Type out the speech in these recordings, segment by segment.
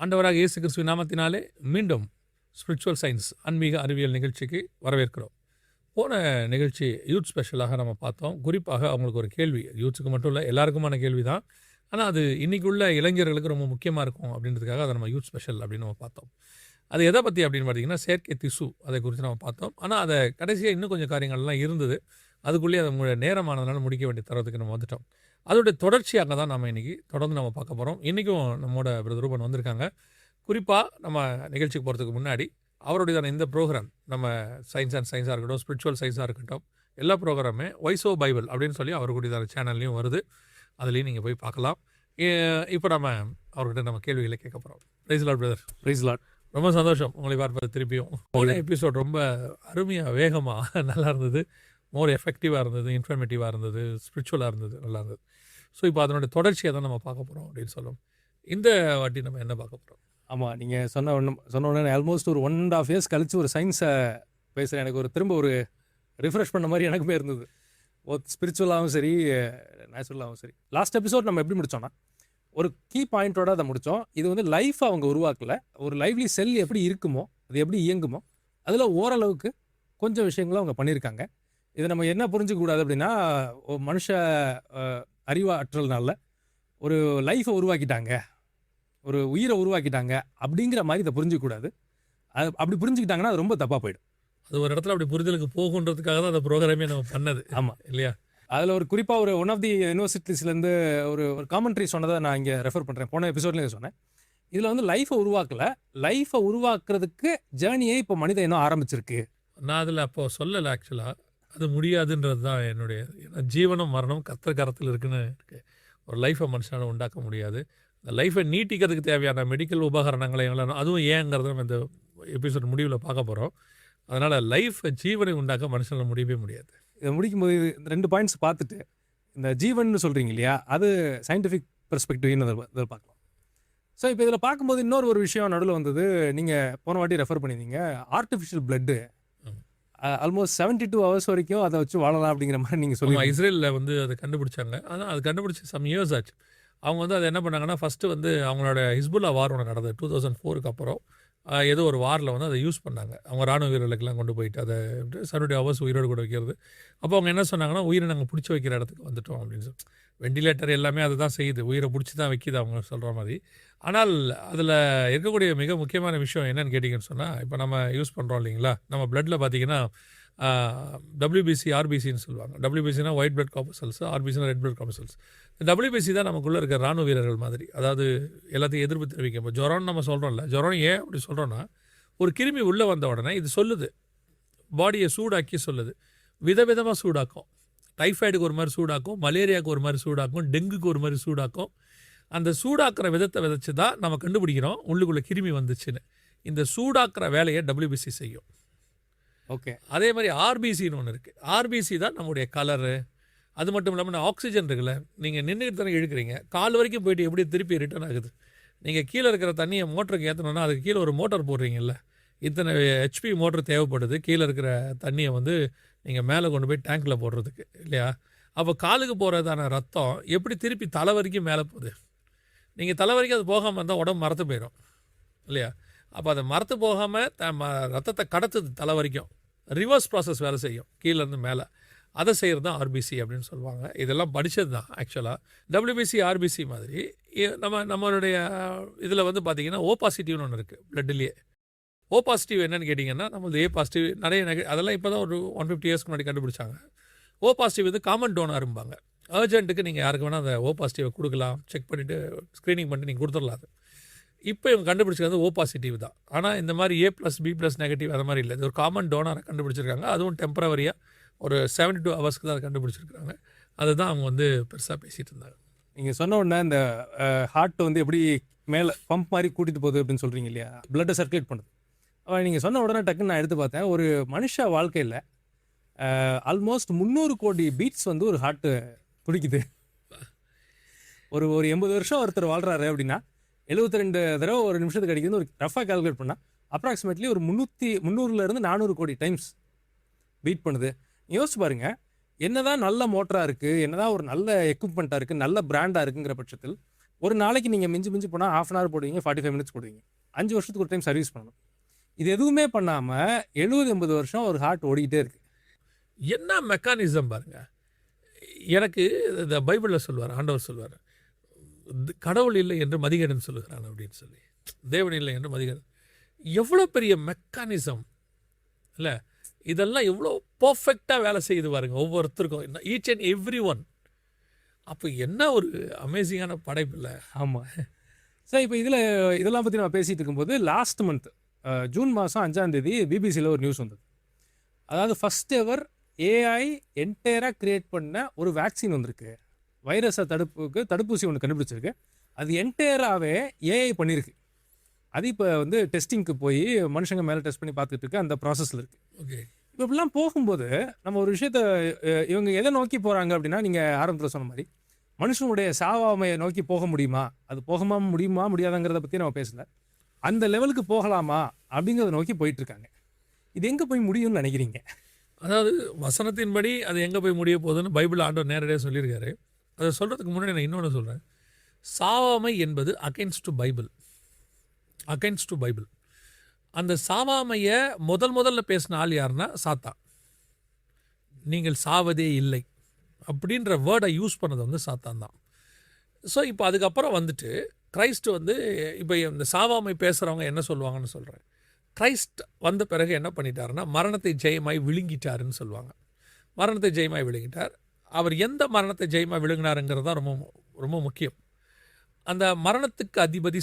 ஆண்டவராக இயேசு கிறிஸ்துவின் நாமத்தினாலே மீண்டும் ஸ்பிரிச்சுவல் சயின்ஸ் ஆன்மீக அறிவியல் நிகழ்ச்சிக்கு வரவேற்கிறோம். போன நிகழ்ச்சி யூத் ஸ்பெஷலாக நம்ம பார்த்தோம். குறிப்பாக அவங்களுக்கு ஒரு கேள்வி, யூத்ஸுக்கு மட்டும் இல்லை எல்லாருக்குமான கேள்வி தான். ஆனால் அது இன்றைக்கி உள்ள இளைஞர்களுக்கு ரொம்ப முக்கியமாக இருக்கும் அப்படின்றதுக்காக அதை நம்ம யூத் ஸ்பெஷல் அப்படின்னு நம்ம பார்த்தோம். அது எதை பற்றி அப்படின்னு பார்த்தீங்கன்னா செயற்கை திசு அதை குறித்து நம்ம பார்த்தோம். ஆனால் அதை கடைசியாக இன்னும் கொஞ்சம் காரியங்கள்லாம் இருந்தது. அதுக்குள்ளேயே அதை நேரமானதுனால முடிக்க வேண்டிய தரத்துக்கு நம்ம வந்துட்டோம். அதோடைய தொடர்ச்சியாக தான் நம்ம இன்றைக்கி தொடர்ந்து நம்ம பார்க்க போகிறோம். இன்றைக்கும் நம்மளோட பிரதர் ரூபன் வந்திருக்காங்க. குறிப்பாக நம்ம நிகழ்ச்சிக்கு போகிறதுக்கு முன்னாடி அவருடையதான இந்த ப்ரோக்ராம் நம்ம சயின்ஸ் அண்ட் சயின்ஸாக இருக்கட்டும், ஸ்பிரிச்சுவல் சயின்ஸாக இருக்கட்டும், எல்லா ப்ரோக்ராமே வாய்ஸ் ஆஃப் பைபிள் அப்படின்னு சொல்லி அவருடையதான சேனல்லையும் வருது. அதுலேயும் நீங்கள் போய் பார்க்கலாம். இப்போ நம்ம அவர்கிட்ட நம்ம கேள்விகளை கேட்க போகிறோம். Praise lord brother. Praise lord. ரொம்ப சந்தோஷம் உங்களை பார்ப்பது திருப்பியும். எபிசோட் ரொம்ப அருமையாக வேகமாக நல்லா இருந்தது, மோர் எஃபெக்டிவாக இருந்தது, இன்ஃபர்மேட்டிவாக இருந்தது, ஸ்பிரிச்சுவலாக இருந்தது, நல்லா இருந்தது. ஸோ இப்போ அதனுடைய தொடர்ச்சியை தான் நம்ம பார்க்க போகிறோம் அப்படின்னு சொல்லும். இந்த வாட்டி நம்ம என்ன பார்க்க போகிறோம்? ஆமாம், நீங்கள் சொன்ன உடனே ஆல்மோஸ்ட் ஒரு 1.5 years கழிச்சு ஒரு சயின்ஸை பேசுகிறேன். எனக்கு ஒரு திரும்ப ஒரு ரிஃப்ரெஷ் பண்ண மாதிரி எனக்குமே இருந்தது. ஸ்பிரிச்சுவலாகவும் சரி, நேச்சுரலாகவும் சரி. லாஸ்ட் எபிசோட் நம்ம எப்படி முடித்தோன்னா ஒரு கீ பாயிண்ட்டோட அதை முடித்தோம். இது வந்து லைஃப் அவங்க உருவாக்கலை, ஒரு லைவ்லி செல் எப்படி இருக்குமோ, அது எப்படி இயங்குமோ, அதில் ஓரளவுக்கு கொஞ்சம் விஷயங்களும் அவங்க பண்ணியிருக்காங்க. இதை நம்ம என்ன புரிஞ்சிக்கூடாது அப்படின்னா, மனுஷ அறிவாற்றல்னால ஒரு லைஃப்பை உருவாக்கிட்டாங்க, ஒரு உயிரை உருவாக்கிட்டாங்க அப்படிங்கிற மாதிரி இதை புரிஞ்சிக்கூடாது. அது அப்படி புரிஞ்சுக்கிட்டாங்கன்னா அது ரொம்ப தப்பாக போயிடும். அது ஒரு இடத்துல அப்படி புரிதலுக்கு போகுன்றதுக்காக தான் அந்த ப்ரோக்ராமே நம்ம பண்ணது. ஆமாம் இல்லையா? அதில் ஒரு குறிப்பாக ஒரு ஒன் ஆஃப் தி யூனிவர்சிட்டிஸ்லேருந்து ஒரு காமெண்ட்ரி சொன்னதை நான் இங்கே ரெஃபர் பண்ணுறேன். போன எபிசோட்லேயே சொன்னேன். இதில் வந்து லைஃப்பை உருவாக்கலை, லைஃப்பை உருவாக்குறதுக்கு ஜேர்னியே இப்போ மனித இனம் ஆரம்பிச்சிருக்கு. நான் அதில் அப்போது சொல்லலை. ஆக்சுவலாக அது முடியாதுன்றது தான் என்னுடைய, ஜீவனம் மரணம் கர்த்தர் கரத்தில் இருக்குன்னு இருக்குது. ஒரு லைஃப்பை மனுஷனால் உண்டாக்க முடியாது. இந்த லைஃப்பை நீட்டிக்கிறதுக்கு தேவையான மெடிக்கல் உபகரணங்களை எல்லாம் அதுவும் ஏங்கிறத நம்ம இந்த எபிசோட் முடிவில் பார்க்க போகிறோம். அதனால் லைஃப்பை ஜீவனை உண்டாக்க மனுஷனால் முடியவே முடியாது. இதை முடிக்கும்போது இந்த 2 பாயிண்ட்ஸ் பார்த்துட்டு, இந்த ஜீவன் சொல்கிறீங்க இல்லையா, அது சயின்டிஃபிக் பெர்ஸ்பெக்டிவ்னு இதில் பார்க்கலாம். ஸோ இப்போ இதில் பார்க்கும்போது இன்னொரு விஷயம் நடுவில் வந்தது. நீங்கள் போன வாட்டி ரெஃபர் பண்ணியிருந்தீங்க, ஆர்டிஃபிஷியல் பிளட்டு ஆல்மோஸ்ட் 72 hours வரைக்கும் அதை வச்சு வாழலாம் அப்படிங்கிற மாதிரி நீங்கள் சொல்லுங்கள். இஸ்ரேலில் வந்து அதை கண்டுபிடிச்சாங்க. ஆனால் அது கண்டுபிடிச்சி சம் இயர்ஸ் ஆச்சு. அவங்க வந்து அதை என்ன பண்ணாங்கன்னா, ஃபஸ்ட்டு வந்து அவங்களோட ஹிஸ்புல்லா வார் ஒன்று நடந்தது 2004 அப்புறம். ஏதோ ஒரு வாரில் வந்து அதை யூஸ் பண்ணாங்க. அவங்க ராணுவ வீரர்களுக்கெல்லாம் கொண்டு போயிட்டு அதை 72 hours உயிரோடு கூட வைக்கிறது. அப்போ அவங்க என்ன சொன்னாங்கன்னா, உயிரை நாங்கள் பிடிச்சி வைக்கிற இடத்துக்கு வந்துட்டோம் அப்படின்னு சொல்லி. வெண்டிலேட்டர் எல்லாமே அதை தான் செய்யுது, உயிரை பிடிச்சி தான் வைக்கிது அவங்க சொல்கிற மாதிரி. ஆனால் அதில் இருக்கக்கூடிய மிக முக்கியமான விஷயம் என்னென்னு கேட்டிங்கன்னு சொன்னால், இப்போ நம்ம யூஸ் பண்ணுறோம் இல்லைங்களா, நம்ம பிளட்டில் பார்த்தீங்கன்னா WBC ஆர்பிசின்னு சொல்லுவாங்க. WBCனா ஒயிட் பிளட் கார்பசல்ஸ், ஆர்பிசினா ரெட் பிளட் கார்பசல்ஸ். WBC தான் நமக்குள்ளே இருக்கிற ராணுவ வீரர்கள் மாதிரி. அதாவது எல்லாத்தையும் எதிர்ப்பு தெரிவிக்கும். இப்போ ஜுரம்னு நம்ம சொல்கிறோம்ல, ஜுரம் ஏன் அப்படி சொல்கிறோன்னா, ஒரு கிருமி உள்ளே வந்த உடனே இது சொல்லுது, பாடியை சூடாக்கி சொல்லுது, விதவிதமாக சூடாக்கும். டைஃபாய்டுக்கு ஒரு மாதிரி சூடாக்கும், மலேரியாவுக்கு ஒரு மாதிரி சூடாக்கும், டெங்குக்கு ஒரு மாதிரி சூடாக்கும். அந்த சூடாக்குற விதத்தை விதைச்சி தான் நம்ம கண்டுபிடிக்கிறோம் உள்ளுக்குள்ளே கிருமி வந்துச்சுன்னு. இந்த சூடாக்குற வேலையை WBC செய்யும். ஓகே. அதே மாதிரி ஆர்பிசின்னு ஒன்று இருக்குது. ஆர்பிசி தான் நம்முடைய கலரு. அது மட்டும் இல்லாமல் ஆக்சிஜன் இருக்குல்ல, நீங்கள் நின்றுக்கிட்டு தானே இழுக்கிறீங்க, கால் வரைக்கும் போயிட்டு எப்படி திருப்பி ரிட்டர்ன் ஆகுது. நீங்கள் கீழே இருக்கிற தண்ணியை மோட்டருக்கு ஏற்றணுன்னா அதுக்கு கீழே ஒரு மோட்டர் போடுறீங்கல்ல, இத்தனை HP மோட்டர் தேவைப்படுது கீழே இருக்கிற தண்ணியை வந்து நீங்கள் மேலே கொண்டு போய் டேங்க்கில் போடுறதுக்கு, இல்லையா? அப்போ காலுக்கு போகிறதான ரத்தம் எப்படி திருப்பி தலை வரைக்கும் மேலே போகுது. நீங்கள் தலை வரைக்கும் அது போகாமல் இருந்தால் உடம்பு மரத்து போயிடும், இல்லையா? அப்போ அதை மரத்து போகாமல் ரத்தத்தை கடத்துது தலை வரைக்கும். ரிவர்ஸ் ப்ராசஸ் வேலை செய்யும் கீழேருந்து மேலே. அதை செய்கிறது தான் ஆர்பிசி அப்படின்னு சொல்லுவாங்க. இதெல்லாம் படித்தது தான் ஆக்சுவலாக. WBC ஆர்பிசி மாதிரி நம்மளுடைய இதில் வந்து பார்த்திங்கன்னா O பாசிட்டிவ்னு ஒன்று இருக்குது பிளட்லேயே. O பாசிட்டிவ் என்னென்னு கேட்டிங்கன்னா, நம்மளது A பாசிட்டிவ் நிறைய அதெல்லாம் இப்போ தான் ஒரு 150 years முன்னாடி கண்டுபிடிச்சாங்க. O பாசிட்டிவ் வந்து காமன் டோனரும்பாங்க. அர்ஜென்ட்டுக்கு நீங்கள் யாருக்கு வேணால் அந்த O பாசிட்டிவை கொடுக்கலாம், செக் பண்ணிவிட்டு ஸ்க்ரீனிங் பண்ணிட்டு நீங்கள் கொடுத்துடலாம். அது இப்போ இவங்க கண்டுபிடிச்சது O பாசிட்டிவ் தான். ஆனால் இந்த மாதிரி A+B+ நெகட்டிவ் அது மாதிரி இல்லை. இது ஒரு காமன் டோனரை கண்டுபிடிச்சிருக்காங்க. அதுவும் டெம்பரவரியாக ஒரு 72 hours தான் அதை கண்டுபிடிச்சிருக்காங்க. அதுதான் அவங்க வந்து பெருசாக பேசிகிட்டு இருந்தாங்க. நீங்கள் சொன்ன உடனே இந்த ஹார்ட் வந்து எப்படி மேலே பம்ப் மாதிரி கூட்டிகிட்டு போகுது அப்படின்னு சொல்கிறீங்க இல்லையா, பிளட்டை சர்க்குலேட் பண்ணுது. நீங்கள் சொன்ன உடனே டக்குன்னு நான் எடுத்து பார்த்தேன். ஒரு மனுஷ வாழ்க்கையில் ஆல்மோஸ்ட் 300 கோடி பீட்ஸ் வந்து ஒரு ஹார்ட்டு துடிக்குது. ஒரு 80 வருஷம் ஒருத்தர் வாழ்கிறாரு அப்படின்னா 72 தடவை ஒரு நிமிஷத்துக்கு அடிக்குதுன்னு ஒரு ரஃபாக கால்குலேட் பண்ணால் அப்ராக்சிமேட்லி ஒரு 300 400 கோடி டைம்ஸ் பீட் பண்ணுது. யோசிச்சு பாருங்கள், என்னதான் நல்ல மோட்டராக இருக்குது, என்னதான் ஒரு நல்ல எக்யூப்மெண்ட்டாக இருக்குது, நல்ல பிராண்டாக இருக்குங்கிற பட்சத்தில் ஒரு நாளைக்கு நீங்கள் மிஞ்சி மிஞ்சி போனால் 1/2 hour போடுவீங்க, 45 minutes போடுவீங்க. 5 வருஷத்துக்கு ஒரு டைம் சர்வீஸ் பண்ணணும். இது எதுவுமே பண்ணாமல் 70-80 வருஷம் ஒரு ஹார்ட் ஓடிக்கிட்டே இருக்கு. என்ன மெக்கானிசம் பாருங்க. எனக்கு இந்த பைபிளில் சொல்லுவார், ஆண்டவர் சொல்லுவார், கடவுள் இல்லை என்று மதிகேடன் சொல்லுகிறான் அப்படின்னு சொல்லி, தேவன் இல்லை என்று மதிகேடன். எவ்வளோ பெரிய மெக்கானிசம் இல்லை, இதெல்லாம் எவ்வளோ பர்ஃபெக்டாக வேலை செய்து பாருங்க ஒவ்வொருத்தருக்கும், ஈச் அண்ட் எவ்ரி ஒன். அப்போ என்ன ஒரு அமேசிங்கான படைப்பு இல்லை. ஆமாம் சார். இப்போ இதெல்லாம் பற்றி நான் பேசிகிட்டு இருக்கும்போது லாஸ்ட் மந்த் ஜூன் மாதம் 5ஆம் தேதி பிபிசியில் ஒரு நியூஸ் வந்தது. அதாவது ஃபஸ்ட் எவர் ஏஐ என்டையராக க்ரியேட் பண்ண ஒரு வேக்சின் வந்திருக்கு. வைரஸை தடுப்பூசி ஒன்று கண்டுபிடிச்சிருக்கு. அது என்டையராகவே ஏஐ பண்ணியிருக்கு. அது இப்போ வந்து டெஸ்டிங்க்கு போய் மனுஷங்க மேலே டெஸ்ட் பண்ணி பார்த்துட்டு இருக்கு, அந்த ப்ராசஸில் இருக்குது. ஓகே. இப்போ இப்படிலாம் போகும்போது நம்ம ஒரு விஷயத்த இவங்க எதை நோக்கி போகிறாங்க அப்படின்னா, நீங்கள் ஆரம்பத்தில் சொன்ன மாதிரி மனுஷனுடைய சாவாமையை நோக்கி போக முடியுமா, அது முடியுமா முடியாதாங்கிறத பற்றி நம்ம பேசலை. அந்த லெவலுக்கு போகலாமா அப்படிங்கிறத நோக்கி போயிட்டுருக்காங்க. இது எங்கே போய் முடியும்னு நினைக்கிறீங்க? அதாவது வசனத்தின்படி அது எங்கே போய் முடிய போகுதுன்னு பைபிள் ஆண்டவர் நேரடியாக சொல்லியிருக்காரு. அதை சொல்கிறதுக்கு முன்னாடி நான் இன்னொன்று சொல்கிறேன். சாவாமை என்பது அகைன்ஸ்ட் டு பைபிள். அந்த சாவாமையை முதல்ல பேசின ஆள் யாருன்னா சாத்தான். நீங்கள் சாவதே இல்லை அப்படின்ற வேர்டை யூஸ் பண்ணது வந்து சாத்தான் தான். ஸோ இப்போ அதுக்கப்புறம் வந்துட்டு கிரைஸ்ட் வந்து இப்போ இந்த சாவாமை பேசுகிறவங்க என்ன சொல்லுவாங்கன்னு சொல்கிறேன். கிரைஸ்ட் வந்த பிறகு என்ன பண்ணிட்டாருன்னா மரணத்தை ஜெயமாய் விழுங்கிட்டாருன்னு சொல்லுவாங்க. மரணத்தை ஜெயமாய் விழுங்கிட்டார். அவர் எந்த மரணத்தை ஜெயமாய் விழுங்கினாருங்கிறது தான் ரொம்ப ரொம்ப முக்கியம். அந்த மரணத்துக்கு அதிபதி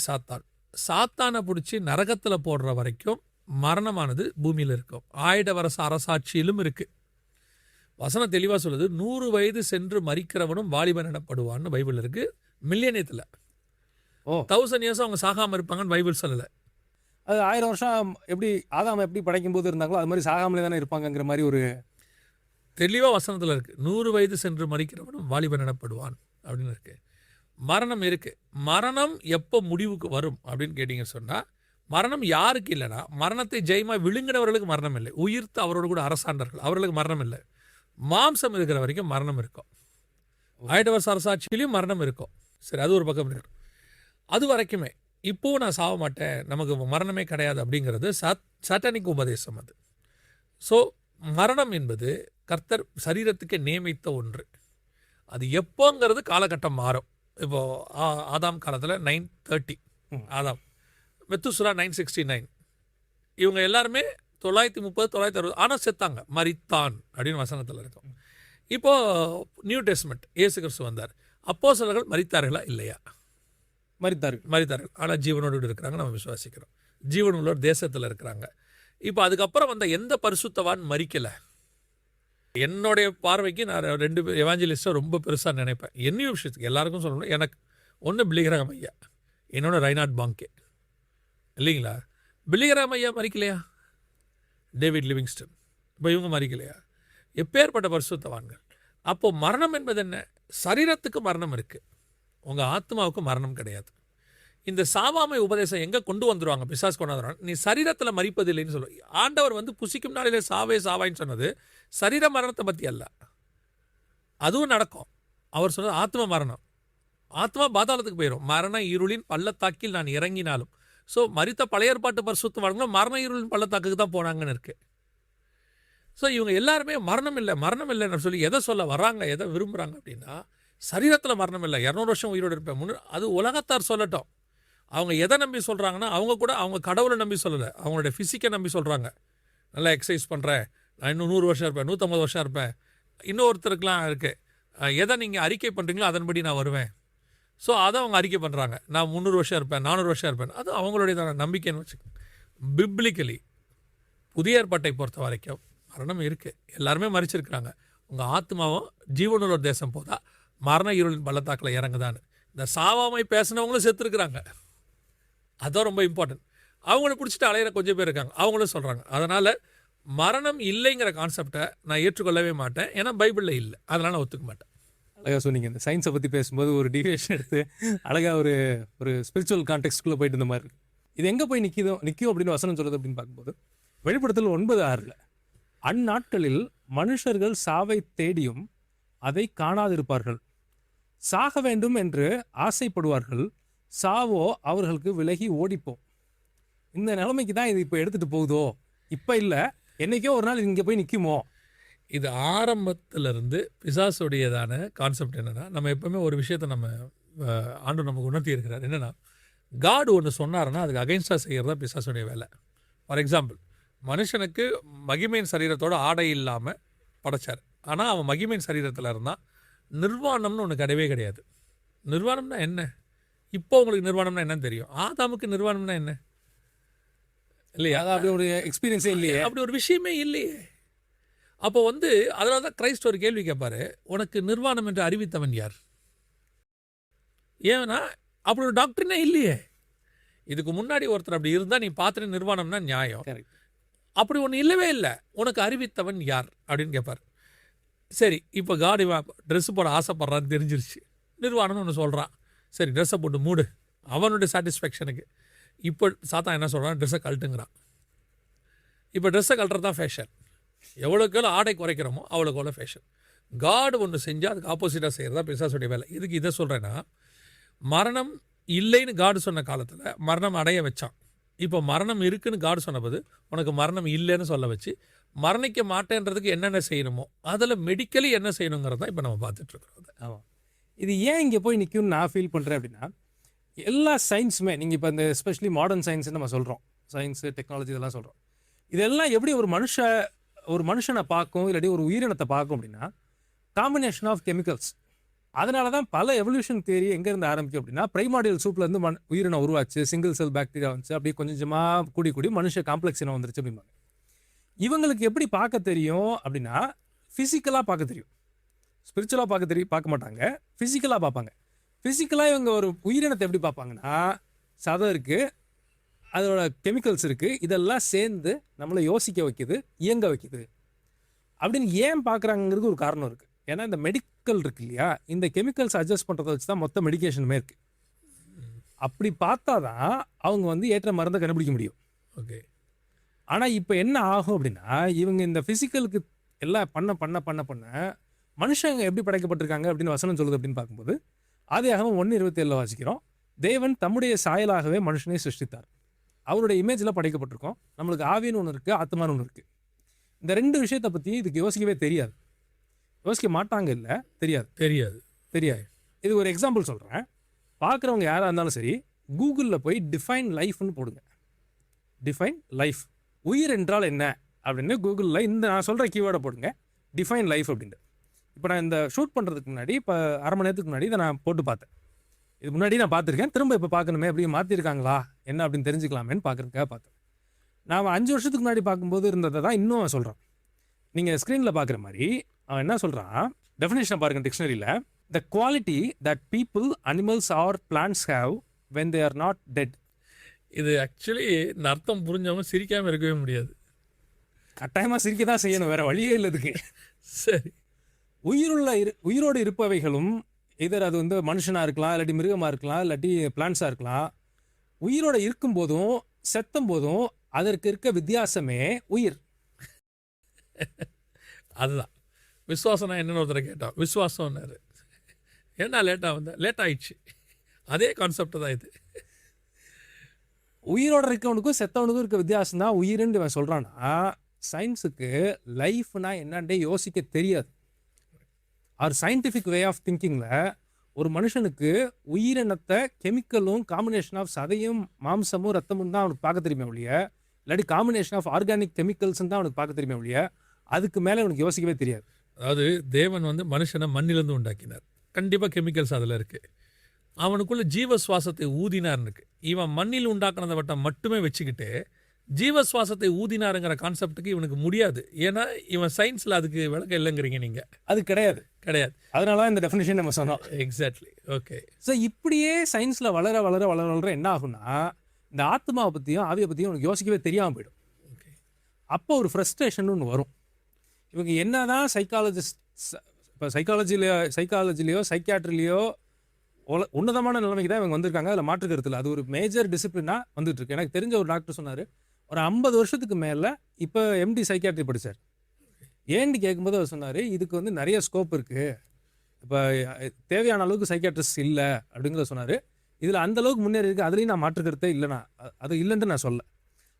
சாத்தானை பிடிச்சி நரகத்தில் போடுற வரைக்கும் மரணமானது பூமியில் இருக்கும். 1000 வருஷ அரசாட்சியிலும் இருக்குது. வசனம் தெளிவாக சொல்லுது, 100 வயது சென்று மரிக்கிறவனும் வாலிபன் எனப்படுவான்னு பைபிள் இருக்குது. மில்லியனியத்தில் 1000 years அவங்க சாகாமல் இருப்பாங்கன்னு பைபிள் சொல்லலை. அது 1000 வருஷம் எப்படி ஆதாம் எப்படி படைக்கும் போது இருந்தாங்களோ அது மாதிரி சாகாமலே தானே இருப்பாங்கங்கிற மாதிரி ஒரு தெளிவாக வசனத்தில் இருக்குது. 100 வயது சென்று மரிக்கிறவனும் வாலிபன் எனப்படுவான் அப்படின்னு இருக்குது. மரணம் இருக்குது. மரணம் எப்போ முடிவுக்கு வரும் அப்படின்னு கேட்டிங்க சொன்னால், மரணம் யாருக்கு இல்லைன்னா மரணத்தை ஜெயமாக விழுங்கினவர்களுக்கு மரணம் இல்லை. உயிர்த்து அவரோடு கூட அரசாண்டர்கள் அவர்களுக்கு மரணம் இல்லை. மாம்சம் இருக்கிற வரைக்கும் மரணம் இருக்கும். 1000 வருஷ அரசாட்சியிலையும் மரணம் இருக்கும். சரி, அது ஒரு பக்கம் இருக்கு. அது வரைக்குமே இப்போவும் நான் சாக மாட்டேன், நமக்கு மரணமே கிடையாது அப்படிங்கிறது சாட்டானிக் உபதேசம் அது. ஸோ மரணம் என்பது கர்த்தர் சரீரத்துக்கு நியமித்த ஒன்று. அது எப்போங்கிறது காலகட்டம் மாறும். இப்போது ஆதாம் காலத்தில் 930 ஆதாம், மெத்துசுலா 969, இவங்க எல்லாருமே 930 960 ஆனால் செத்தாங்க, மரித்தான் அப்படின்னு வசனத்தில் இருக்கும். இப்போது நியூ டெஸ்ட்மெண்ட் இயேசு கிறிஸ்து வந்தார். அப்போஸ்தலர்கள் மரித்தார்களா இல்லையா? மரித்தார்கள். ஆனால் ஜீவனோடு இருக்கிறாங்க, நம்ம விசுவாசிக்கிறோம். ஜீவன் உள்ள தேசத்தில் இருக்கிறாங்க. இப்போ அதுக்கப்புறம் வந்த எந்த பரிசுத்தவான் மரிக்கலை. என்னுடைய பார்வைக்கு நான் 2 எவாஞ்சலிஸ்ட்டை ரொம்ப பெருசாக நினைப்பேன். என்ன விஷயத்துக்கு எல்லாருக்கும் சொல்லணும். எனக்கு ஒன்று பில்லிகிராம் ஐயா, இன்னொன்று ரைனார்ட் பாங்கே, இல்லைங்களா? பில்லிகிராம் ஐயா மரிக்கலையா? டேவிட் லிவிங்ஸ்டன், இப்போ இவங்க மரிக்கலையா? எப்பேற்பட்ட பரிசுத்தவான்கள். அப்போது மரணம் என்பது என்ன? சரீரத்துக்கு மரணம் இருக்குது, உங்கள் ஆத்மாவுக்கு மரணம் கிடையாது. இந்த சாவாமை உபதேசம் எங்கே கொண்டு வந்துடுவாங்க, பிசாசு கொண்டு வந்துடுவாங்க. நீ சரீரத்தில் மரிப்பதில்லைன்னு சொல்லுவாங்க. ஆண்டவர் வந்து புசிக்கும் நாளிலே சாவாயின்னு சொன்னது சரீர மரணத்தை பற்றி அல்ல. அதுவும் நடக்கும். அவர் சொன்னது ஆத்ம மரணம். ஆத்மா பாதாளத்துக்கு போயிடும். மரண இருளின் பள்ளத்தாக்கில் நான் இறங்கினாலும். ஸோ மரித்த பழைய ஏற்பாட்டு பரிசுத்தவான்களும் மரண இருளின் பள்ளத்தாக்குக்கு தான் போனாங்கன்னு இருக்கு. ஸோ இவங்க எல்லாருமே மரணம் இல்லைன்னு சொல்லி எதை சொல்ல வர்றாங்க, எதை விரும்புகிறாங்க அப்படின்னா, சரீரத்தில் மரணம் இல்லை, 200 வருஷம் உயிரோடு இருப்பேன். அது உலகத்தார் சொல்லட்டும். அவங்க எதை நம்பி சொல்கிறாங்கன்னா, அவங்க கடவுளை நம்பி சொல்லலை, அவங்களுடைய ஃபிசிக்கை நம்பி சொல்கிறாங்க. நல்லா எக்ஸசைஸ் பண்ணுறேன், நான் இன்னும் 100 வருஷம் இருப்பேன், 150 வருஷம் இருப்பேன். இன்னொருத்தருக்குலாம் இருக்குது, எதை நீங்கள் அறிக்கை பண்ணுறீங்களோ அதன்படி நான் வருவேன். ஸோ அதை அவங்க அறிக்கை பண்ணுறாங்க. நான் 300 வருஷம் இருப்பேன், 400 வருஷம் இருப்பேன். அது அவங்களுடைய நம்பிக்கைன்னு வச்சுக்கோங்க. பிப்ளிக்கலி புதிய ஏற்பாட்டை பொறுத்த வரைக்கும் மரணம் இருக்குது, எல்லாருமே மரிச்சிருக்கிறாங்க. உங்கள் ஆத்மாவும் ஜீவனுள்ள தேசம் போதா மரண இருளின் பள்ளத்தாக்கில் இறங்குதான்னு. இந்த சாவாமை பேசினவங்களும் செத்துருக்குறாங்க. அதுதான் ரொம்ப இம்பார்ட்டன்ட். அவங்கள பிடிச்சிட்டு அலையிற கொஞ்சம் பேர் இருக்காங்க, அவங்களும் சொல்கிறாங்க. அதனால் மரணம் இல்லைங்கிற கான்செப்டை நான் ஏற்றுக்கொள்ளவே மாட்டேன். ஏன்னா பைபிளில் இல்லை, அதனால் நான் ஒத்துக்க மாட்டேன். அழகாக சொன்னீங்க. இந்த சயின்ஸை பற்றி பேசும்போது ஒரு டிவியேஷன் எடுத்து அழகாக ஒரு ஸ்பிரிச்சுவல் கான்டெக்ஸ்ட்குள்ளே போயிட்டு இந்த மாதிரி இது எங்கே போய் நிற்கும் அப்படின்னு வசனம் சொல்கிறது அப்படின்னு பார்க்கும்போது, வெளிப்படுத்தல் 9:6 அந்நாட்களில் மனுஷர்கள் சாவை தேடியும் அதை காணாதிருப்பார்கள், சாக வேண்டும் என்று ஆசைப்படுவார்கள், சாவோ அவர்களுக்கு விலகி ஓடிப்போம். இந்த நிலைமைக்கு தான் இது இப்போ எடுத்துட்டு போகுதோ, இப்போ இல்லை என்னைக்கோ ஒரு நாள் இங்கே போய் நிற்குமோ. இது ஆரம்பத்திலிருந்து பிசாசுடையதான கான்செப்ட் என்னென்னா, நம்ம எப்பவுமே ஒரு விஷயத்தை நம்ம ஆண்டு நமக்கு உணர்த்தி இருக்கிறார். என்னென்னா, காட் ஒன்று சொன்னாருன்னா அதுக்கு அகைன்ஸ்டாக செய்கிறது தான் பிசாசுடைய வேலை. ஃபார் எக்ஸாம்பிள், மனுஷனுக்கு மகிமையின் சரீரத்தோட ஆடை இல்லாமல் படைச்சார். ஆனால் அவன் மகிமையின் சரீரத்தில் இருந்தால் நிர்வாணம்னு ஒன்று கிடையவே கிடையாது. நிர்வாணம்னா என்ன? இப்போ உங்களுக்கு நிர்வாணம்னா என்னன்னு தெரியும். ஆதாமுக்கு நிர்வாணம்னா என்ன இல்லையா? அது அப்படி ஒரு எக்ஸ்பீரியன்ஸே இல்லையே, அப்படி ஒரு விஷயமே இல்லையே. அப்போ அதனால தான் கிரைஸ்ட் ஒரு கேள்வி கேட்பாரு, உனக்கு நிர்வாணம் என்று அறிவித்தவன் யார்? ஏன்னா அப்படி ஒரு டாக்டரினே இல்லையே. இதுக்கு முன்னாடி ஒருத்தர் அப்படி இருந்தால் நீ பார்த்துட்டு நிர்வாணம்னா நியாயம். அப்படி ஒன்று இல்லவே இல்லை. உனக்கு அறிவித்தவன் யார் அப்படின்னு கேட்பார். சரி, இப்போ காடி ட்ரெஸ்ஸு போட ஆசைப்பட்றான்னு தெரிஞ்சிருச்சு, நிர்வாணம்னு ஒன்று சொல்கிறான். சரி, ட்ரெஸ்ஸை போட்டு மூடு, அவனுடைய சாட்டிஸ்ஃபேக்ஷனுக்கு. இப்போ சாத்தான் என்ன சொல்கிறான்? ட்ரெஸ்ஸை கழட்டுங்கிறான். இப்போ ட்ரெஸ்ஸை கழட்டுறது தான் ஃபேஷன். எவ்வளோக்கு எவ்வளோ ஆடை குறைக்கிறோமோ அவ்வளோக்கு எவ்வளோ ஃபேஷன். காடு ஒன்று செஞ்சால் அதுக்கு ஆப்போசிட்டாக செய்கிறதா பிசாசுடைய வேலை. இதுக்கு இதை சொல்கிறேன்னா, மரணம் இல்லைன்னு காடு சொன்ன காலத்தில் மரணம் அடைய வச்சான். இப்போ மரணம் இருக்குன்னு காடு சொன்னபோது உனக்கு மரணம் இல்லைன்னு சொல்ல வச்சு, மரணிக்க மாட்டேன்றதுக்கு என்னென்ன செய்யணுமோ அதில் மெடிக்கலி என்ன செய்யணுங்கிறது தான் இப்போ நம்ம பார்த்துட்ருக்குறோம். ஆமாம், இது ஏன் இங்கே போய் நிற்கும்னு நான் ஃபீல் பண்ணுறேன் அப்படின்னா, எல்லா சயின்ஸுமே நீங்கள் இப்போ இந்த எஸ்பெஷலி மாடர்ன் சயின்ஸ்னு நம்ம சொல்கிறோம், சயின்ஸு டெக்னாலஜி இதெல்லாம் சொல்கிறோம். இதெல்லாம் எப்படி ஒரு மனுஷனை பார்க்கும், இல்லாட்டி ஒரு உயிரினத்தை பார்க்கும் அப்படின்னா, காம்பினேஷன் ஆஃப் கெமிக்கல்ஸ். அதனால தான் பல எவல்யூஷன் தியரி எங்கேருந்து ஆரம்பிக்கும் அப்படின்னா, பிரைமாடியல் சூப்லேருந்து உயிரினம் உருவாச்சு, சிங்கிள் செல் பாக்டீரியா வந்துச்சு, அப்படியே கொஞ்சம் கொஞ்சமாக கூடி மனுஷ காம்ப்ளெக்ஸ் இனம் வந்துருச்சு அப்படிம்பாங்க. இவங்களுக்கு எப்படி பார்க்க தெரியும் அப்படின்னா, ஃபிசிக்கலாக பார்க்க தெரியும். ஸ்பிரிச்சுவலாக பார்க்க மாட்டாங்க, ஃபிசிக்கலாக பார்ப்பாங்க. ஃபிசிக்கலாக இவங்க ஒரு உயிரினத்தை எப்படி பார்ப்பாங்கன்னா, சதை இருக்குது, அதோட கெமிக்கல்ஸ் இருக்குது, இதெல்லாம் சேர்ந்து நம்மளை யோசிக்க வைக்குது, இயங்க வைக்குது அப்படின்னு ஏன் பார்க்குறாங்கிறது ஒரு காரணம் இருக்குது. ஏன்னா இந்த மெடிக்கல் இருக்கு இல்லையா, இந்த கெமிக்கல்ஸ் அட்ஜஸ்ட் பண்ணுறத வச்சு தான் மொத்த மெடிக்கேஷனுமே இருக்குது. அப்படி பார்த்தா தான் அவங்க ஏற்ற மருந்தை கண்டுபிடிக்க முடியும். ஓகே. ஆனால் இப்போ என்ன ஆகும் அப்படின்னா, இவங்க இந்த ஃபிசிக்கலுக்கு எல்லாம் பண்ண மனுஷங்க எப்படி படைக்கப்பட்டிருக்காங்க அப்படின்னு வசனம் சொல்லுது அப்படின்னு பார்க்கும்போது, ஆதியாகமம் 1:27 வாசிக்கிறோம். தேவன் தம்முடைய சாயலாகவே மனுஷனை சிருஷ்டித்தார், அவருடைய இமேஜில் படைக்கப்பட்டிருக்கோம். நம்மளுக்கு ஆவின்னு ஒன்று இருக்குது, ஆத்மான்னு ஒன்று இருக்குது. இந்த ரெண்டு விஷயத்தை பற்றி இதுக்கு யோசிக்கவே தெரியாது. யோசிக்க மாட்டாங்க, இல்லை தெரியாது. இது ஒரு எக்ஸாம்பிள் சொல்கிறேன். பார்க்குறவங்க யாராக இருந்தாலும் சரி, கூகுளில் போய் டிஃபைன் லைஃப்னு போடுங்க. டிஃபைன் லைஃப், உயிர் என்றால் என்ன அப்படின்னு கூகுளில் இந்த நான் சொல்கிற கீவேர்டை போடுங்க, டிஃபைன் லைஃப் அப்படின்ட்டு. இப்போ நான் இந்த ஷூட் பண்ணுறதுக்கு முன்னாடி, இப்போ அரை மணி நேரத்துக்கு முன்னாடி இதை நான் போட்டு பார்த்தேன். இது முன்னாடி நான் பார்த்துருக்கேன், திரும்ப இப்போ பார்க்கணுமே, எப்படி மாற்றிருக்காங்களா என்ன அப்படின்னு தெரிஞ்சுக்கலாமேன்னு பார்க்குறதுக்காக பார்த்தேன். நான் 5 வருஷத்துக்கு முன்னாடி பார்க்கும்போது இருந்ததை தான் இன்னும் சொல்கிறேன். நீங்கள் ஸ்க்ரீனில் பார்க்குற மாதிரி அவன் என்ன சொல்கிறான், டெஃபினேஷனை பாருங்கள் டிக்ஷனரியில். The quality that people, animals or plants have when they are not dead. இது ஆக்சுவலி இந்த அர்த்தம் புரிஞ்சவங்க சிரிக்காமல் இருக்கவே முடியாது. கட்டாயமாக சிரிக்க தான் செய்யணும், வேறு வழியே இல்லை இதுக்கு. சரி, உயிரோடு இருப்பவைகளும், இதர் அது மனுஷனாக இருக்கலாம், இல்லாட்டி மிருகமாக இருக்கலாம், இல்லாட்டி பிளான்ஸாக இருக்கலாம், உயிரோடு இருக்கும்போதும் செத்தும் போதும் அதற்கு இருக்க வித்தியாசமே உயிர். அதுதான் விசுவாசம்னா என்னன்னு ஒருத்தரை கேட்டான். விசுவாசம்னாரு. ஏன்னா லேட் ஆயிடுச்சு. அதே கான்செப்ட் தான் இது. உயிரோட இருக்கவனுக்கும் செத்தவனுக்கும் இருக்க வித்தியாசம் தான் உயிர்ன்னு இவன் சொல்கிறான்னா, சயின்ஸுக்கு லைஃப்னா என்னண்டே யோசிக்க தெரியாது. அவர் சயின்டிஃபிக் வே ஆஃப் திங்கிங்கில் ஒரு மனுஷனுக்கு உயிரினத்தை கெமிக்கலும் காம்பினேஷன் ஆஃப் சதையும் மாம்சமும் ரத்தமும் தான் அவனுக்கு பார்க்க தெரியுமே ஒழிய, இல்லாட்டி காம்பினேஷன் ஆஃப் ஆர்கானிக் கெமிக்கல்ஸ் தான் அவனுக்கு பார்க்க தெரியுமே ஒழிய, அதுக்கு மேலே அவனுக்கு யோசிக்கவே தெரியாது. அதாவது தேவன் மனுஷனை மண்ணிலிருந்து உண்டாக்கினார். கண்டிப்பாக கெமிக்கல்ஸ் அதில் இருக்குது. அவனுக்குள்ள ஜீவ சுவாசத்தை ஊதினார்னு இருக்கு. இவன் மண்ணில் உண்டாக்குனதை வட்டம் மட்டுமே வச்சுக்கிட்டு ஜீவ சுவாசத்தை ஊதினாருங்கிற கான்செப்டுக்கு இவனுக்கு முடியாது. ஏன்னா இவன் சயின்ஸில் அதுக்கு விளக்கம் இல்லைங்கிறீங்க நீங்கள். அது கிடையாது. அதனால தான் இந்த டெஃபினேஷன் நம்ம சொன்னோம். எக்ஸாக்ட்லி. ஓகே. ஸோ இப்படியே சயின்ஸில் வளர என்ன ஆகும்னா, இந்த ஆத்மாவை பற்றியும் ஆவியை பற்றியும் உனக்கு யோசிக்கவே தெரியாமல் போயிடும். ஓகே. அப்போ ஒரு ஃப்ரஸ்ட்ரேஷன் ஒன்று வரும். இவங்க என்ன தான் இப்போ சைக்காலஜிலையோ சைக்கியாட்ரிலையோ உன்னதமான நிலைமைக்கு தான் இவங்க வந்திருக்காங்க, அதில் மாற்று கருத்தில். அது ஒரு மேஜர் டிசிப்ளினாக வந்துட்டு இருக்கு. எனக்கு தெரிஞ்ச ஒரு டாக்டர் சொன்னார், ஒரு 50 வருஷத்துக்கு மேலே இப்போ எம்டி சைக்கியாட்ரி படித்தார். ஏன்னு கேட்கும்போது அவர் சொன்னார், இதுக்கு நிறைய ஸ்கோப் இருக்குது, இப்போ தேவையான அளவுக்கு சைக்காட்ரிஸ்ட் இல்லை அப்படிங்கிறத சொன்னார். இதில் அந்த அளவுக்கு முன்னேறி இருக்குது, அதுலேயும் நான் மாற்றுக்கிறதே இல்லைண்ணா, அது இல்லைன்ட்டு நான் சொல்ல.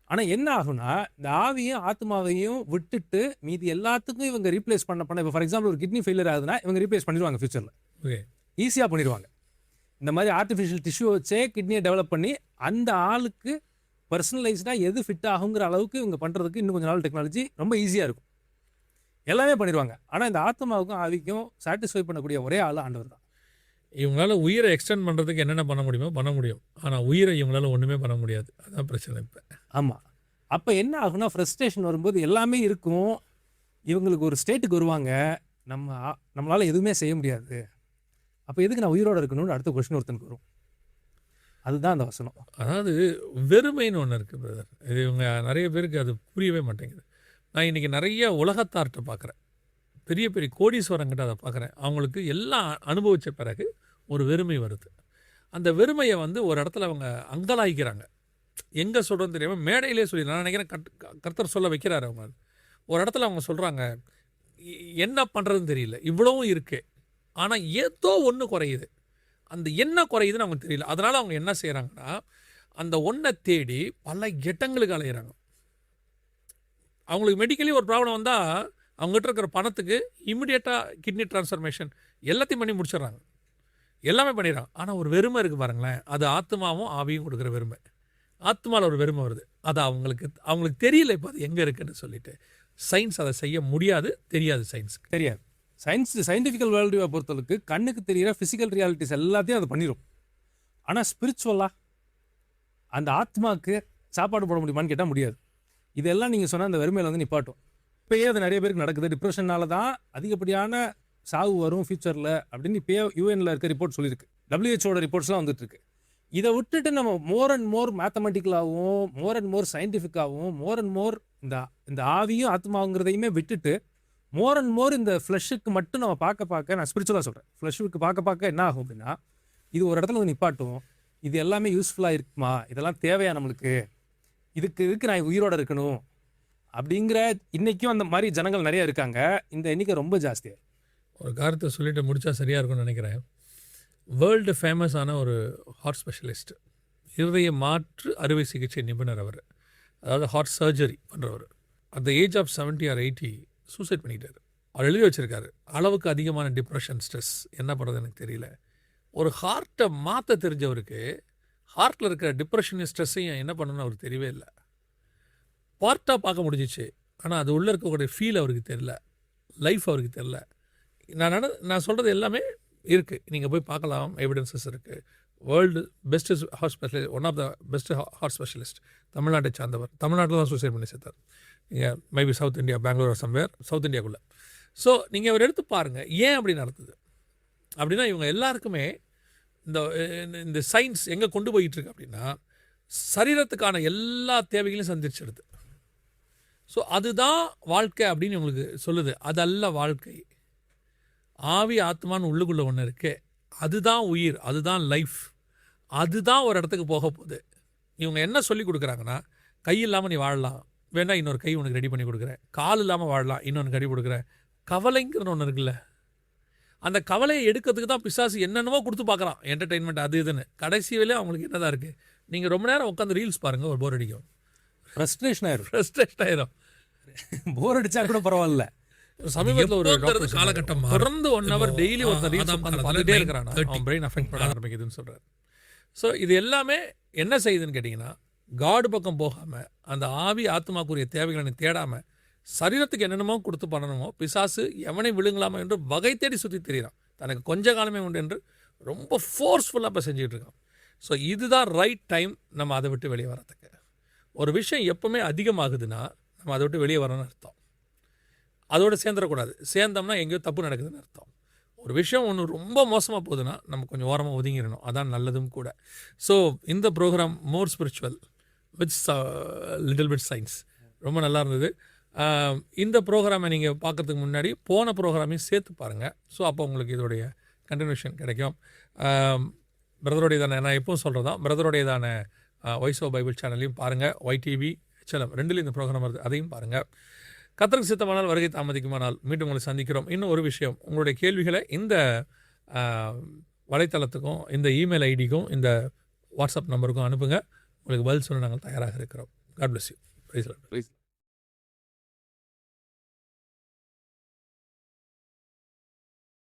ஆனால் என்ன ஆகுனா இந்த ஆவியும் ஆத்மாவையும் விட்டுட்டு மீதி எல்லாத்துக்கும் இவங்க ரீப்ளேஸ் பண்ண இப்போ ஃபார் எக்ஸாம்பிள் ஒரு கிட்னி ஃபெயிலியர் ஆகுதுன்னா இவங்க ரீப்ளேஸ் பண்ணிடுவாங்க ஃபியூச்சரில். ஓகே, ஈஸியாக பண்ணிடுவாங்க. இந்த மாதிரி ஆர்டிஃபிஷியல் டிஷ்யூ வச்சே கிட்னியை டெவலப் பண்ணி அந்த ஆளுக்கு பர்சனலைஸ்டாக எது ஃபிட் ஆகுங்கிற அளவுக்கு இவங்க பண்ணுறதுக்கு இன்னும் கொஞ்சம் நாள் டெக்னாலஜி ரொம்ப ஈஸியாக இருக்கும். எல்லாமே பண்ணிடுவாங்க. ஆனால் இந்த ஆத்மாவுக்கும் ஆவிக்கும் சாட்டிஸ்ஃபை பண்ணக்கூடிய ஒரே ஆள் ஆண்டவர் தான். இவங்களால உயிரை எக்ஸ்டெண்ட் பண்ணுறதுக்கு என்னென்ன பண்ண முடியுமோ பண்ண முடியும். ஆனால் உயிரை இவங்களால ஒன்றுமே பண்ண முடியாது. அதான் பிரச்சனை இப்போ. ஆமாம். அப்போ என்ன ஆகுனா ஃப்ரஸ்ட்ரேஷன் வரும்போது எல்லாமே இருக்கும், இவங்களுக்கு ஒரு ஸ்டேட்டுக்கு வருவாங்க, நம்மளால் எதுவுமே செய்ய முடியாது, அப்போ எதுக்கு நான் உயிரோடு இருக்கணும்னு அடுத்த கொஸ்டின் ஒருத்தனுக்கு வரும். அதுதான் அந்த வசனம். அதாவது வெறுமைன்னு ஒன்று இருக்குது பிரதர். இது இவங்க நிறைய பேருக்கு அது புரியவே மாட்டேங்குது. நான் இன்றைக்கி நிறைய உலகத்தார்கிட்ட பார்க்குறேன், பெரிய பெரிய கோடீஸ்வரங்கிட்ட அதை பார்க்குறேன். அவங்களுக்கு எல்லாம் அனுபவித்த பிறகு ஒரு வெறுமை வருது. அந்த வெறுமையை ஒரு இடத்துல அவங்க அங்கலாய்க்கிறாங்க. எங்கே சொல்கிறோன்னு தெரியாமல் மேடையிலே சொல்லி நான் நினைக்கிறேன் கர்த்தர் சொல்ல வைக்கிறாரு. அவங்க ஒரு இடத்துல அவங்க சொல்கிறாங்க, என்ன பண்ணுறதுன்னு தெரியல, இவ்வளவும் இருக்குது, ஆனால் ஏதோ ஒன்று குறையுது. அந்த என்ன குறையுதுன்னு அவங்க தெரியல. அதனால் அவங்க என்ன செய்கிறாங்கன்னா அந்த ஒன்றை தேடி பல இடங்களுக்கு அலையிறாங்க. அவங்களுக்கு மெடிக்கலி ஒரு ப்ராப்ளம் வந்தால் அவங்ககிட்ட இருக்கிற பணத்துக்கு இமிடியேட்டாக கிட்னி டிரான்ஸ்ஃபர்மேஷன் எல்லாத்தையும் பண்ணி முடிச்சிடுறாங்க, எல்லாமே பண்ணிடுறாங்க. ஆனால் ஒரு வெறுமை இருக்குது பாருங்களேன், அது ஆத்மாவும் ஆவியும் கொடுக்குற வெறுமை. ஆத்மாவில் ஒரு வெறுமை வருது, அது அவங்களுக்கு தெரியல இப்போ அது எங்கே இருக்குன்னு சொல்லிட்டு. சயின்ஸ் அதை செய்ய முடியாது, தெரியாது, சயின்ஸுக்கு தெரியாது. சயின்டிஃபிக்கல் வேர்ல்டுவை பொறுத்தளவுக்கு கண்ணுக்கு தெரிகிற ஃபிசிக்கல் ரியாலிட்டிஸ் எல்லாத்தையும் அது பண்ணிடும். ஆனால் ஸ்பிரிச்சுவலாக அந்த ஆத்மாவுக்கு சாப்பாடு போட முடியுமான்னு கேட்டால் முடியாது. இதெல்லாம் நீங்கள் சொன்னால் அந்த வெறுமையில் நிப்பாட்டும். இப்போயே அது நிறைய பேருக்கு நடக்குது. டிப்ரெஷனால தான் அதிகப்படியான சாவு வரும் ஃபியூச்சரில் அப்படின்னு இப்போயே யூஎனில் இருக்க ரிப்போர்ட் சொல்லியிருக்கு. WHO ரிப்போர்ட்ஸ்லாம் வந்துட்டுருக்கு. இதை விட்டுட்டு நம்ம மோர் அண்ட் மோர் மேத்தமெட்டிக்கலாகவும் மோர் அண்ட் மோர் சயின்டிஃபிக்காகவும் மோர் அண்ட் மோர் இந்த ஆவியும் ஆத்மாங்கிறதையுமே விட்டுட்டு மோர் அண்ட் மோர் இந்த ஃப்ளஷுக்கு மட்டும் நம்ம பார்க்க நான் ஸ்பிரிச்சுவலாக சொல்கிறேன், ஃப்ளஷுக்கு பார்க்க என்ன ஆகும் அப்படின்னா இது ஒரு இடத்துல நிப்பாட்டும். இது எல்லாமே யூஸ்ஃபுல்லாக இருக்குமா, இதெல்லாம் தேவையா நம்மளுக்கு, இதுக்கு நான் உயிரோடு இருக்கணும் அப்படிங்கிற இன்றைக்கும் அந்த மாதிரி ஜனங்கள் நிறைய இருக்காங்க. இந்த எண்ணிக்கை ரொம்ப ஜாஸ்தியாக. ஒரு காரியத்தை சொல்லிட்டு முடித்தா சரியாக இருக்கும்னு நினைக்கிறேன். வேர்ல்டு ஃபேமஸான ஒரு ஹார்ட் ஸ்பெஷலிஸ்ட், இருதய மாற்று அறுவை சிகிச்சை நிபுணர் அவர், அதாவது ஹார்ட் சர்ஜரி பண்ணுறவர். At the age of 70 or 80 suicide பண்ணிட்டார். அவர் எழுதி வச்சுருக்காரு, அளவுக்கு அதிகமான டிப்ரெஷன், ஸ்ட்ரெஸ், என்ன பண்ணுறது எனக்கு தெரியல. ஒரு ஹார்ட்டை மாற்ற தெரிஞ்சவருக்கு ஹார்ட்டில் இருக்கிற டிப்ரெஷனையும் ஸ்ட்ரெஸ்ஸையும் என்ன பண்ணணும்னு அவருக்கு தெரியவே இல்லை. பார்ட்டாக பார்க்க முடிஞ்சிச்சு, ஆனால் அது உள்ளே இருக்கக்கூடிய ஃபீல் அவருக்கு தெரில, லைஃப் அவருக்கு தெரில. நான் சொல்கிறது எல்லாமே இருக்குது, நீங்கள் போய் பார்க்கலாம், எவிடன்சஸ் இருக்குது. World best heart specialist, one of the best heart specialist, தமிழ்நாட்டை சார்ந்தவர். தமிழ்நாட்டில் தான் சூசைட் பண்ணி சேர்த்தார். நீங்கள் maybe south India, Bangalore somewhere, south இந்தியாவுக்குள்ளே. ஸோ நீங்கள் அவர் எடுத்து பாருங்கள் ஏன் அப்படி நடக்குது அப்படின்னா, இவங்க எல்லாருக்குமே இந்த சயின்ஸ் எங்கே கொண்டு போயிட்டுருக்கு அப்படின்னா சரீரத்துக்கான எல்லா தேவைகளையும் சந்திச்சிடுது. ஸோ அதுதான் வாழ்க்கை அப்படின்னு உங்களுக்கு சொல்லுது. அதல்ல வாழ்க்கை. ஆவி ஆத்மான்னு உள்ளுக்குள்ளே ஒன்று இருக்கு, அதுதான் உயிர், அதுதான் லைஃப், அதுதான் ஒரு இடத்துக்கு போக போகுது. இவங்க என்ன சொல்லி கொடுக்குறாங்கன்னா, கை இல்லாமல் நீ வாழலாம், வேணா இன்னொரு கை உனக்கு ரெடி பண்ணி கொடுக்குறேன், கால் இல்லாமல் வாழலாம், இன்னொன்று ரெடி கொடுக்குறேன். கவலைங்கிறது ஒன்று இருக்குல்ல, அந்த கவலையை எடுக்கிறதுக்கு தான் பிசாசு என்னென்னவோ கொடுத்து பார்க்குறான், என்டர்டெயின்மெண்ட் அது இதுன்னு. கடைசி வேலையை அவங்களுக்கு என்னதான் இருக்குது, நீங்கள் ரொம்ப நேரம் உட்காந்து ரீல்ஸ் பாருங்கள், ஒரு போர் அடிக்கும், ஃப்ரஸ்ட்ரேஷன் ஆயிரும். போர் அடித்தா கூட பரவாயில்ல. சமீபத்தில் ஒரு காலகட்டம் தொடர்ந்து 1 hour டெய்லி ஒருத்தர் ரீல்ஸ் பார்த்துட்டே இருக்கிறான், அவன் பிரெயின் அஃபெக்ட் பண்ண ஆரம்பிக்குதுன்னு சொல்கிறார். ஸோ இது எல்லாமே என்ன செய்யுதுன்னு கேட்டிங்கன்னா, காடு பக்கம் போகாமல் அந்த ஆவி ஆத்மாக்குரிய தேவைகளை தேடாமல் சரீரத்துக்கு என்னென்னமோ கொடுத்து பண்ணணுமோ, பிசாசு எவனை விழுங்கலாமோ என்று வகை தேடி சுற்றி தெரிகிறான். தனக்கு கொஞ்ச காலமே உண்டு என்று ரொம்ப ஃபோர்ஸ்ஃபுல்லாக இப்போ செஞ்சுட்டு இருக்கான். ஸோ இதுதான் ரைட் டைம் நம்ம அதை விட்டு வெளியே வரத்துக்கு. ஒரு விஷயம் எப்போவுமே அதிகமாகுதுன்னா நம்ம அதை விட்டு வெளியே வரணும்னு அர்த்தம். அதோடு சேர்ந்துடக்கூடாது, சேர்ந்தோம்னா எங்கேயோ தப்பு நடக்குதுன்னு அர்த்தம். ஒரு விஷயம் ஒன்று ரொம்ப மோசமாக போகுதுன்னா நம்ம கொஞ்சம் ஓரமாக ஒதுங்கிடணும், அதான் நல்லதும் கூட. ஸோ இந்த programme more spiritual with little bit science ரொம்ப நல்லா இருந்தது. இந்த ப்ரோக்ராமை நீங்கள் பார்க்குறதுக்கு முன்னாடி போன ப்ரோக்ராமையும் சேர்த்து பாருங்கள். ஸோ அப்போ உங்களுக்கு இதோடைய கண்டினியூஷன் கிடைக்கும். பிரதருடையதான, நான் எப்பவும் சொல்கிறது தான், பிரதருடையதான வாய்ஸ் ஆஃப் பைபிள் சேனல்லையும் பாருங்கள், YTV HLM ரெண்டுலேயும் இந்த ப்ரோக்ராம் வருது, அதையும் பாருங்கள். கர்த்தருக்கு சித்தமானால் வருகை தாமதிக்குமானால் மீண்டும் உங்களை சந்திக்கிறோம். இன்னும் ஒரு விஷயம், உங்களுடைய கேள்விகளை இந்த வலைத்தளத்துக்கும் இந்த இமெயில் ஐடிக்கும் இந்த வாட்ஸ்அப் நம்பருக்கும் அனுப்புங்க. உங்களுக்கு பதில் சொல்ல நாங்கள் தயாராக இருக்கிறோம். God bless you. Praise the Lord.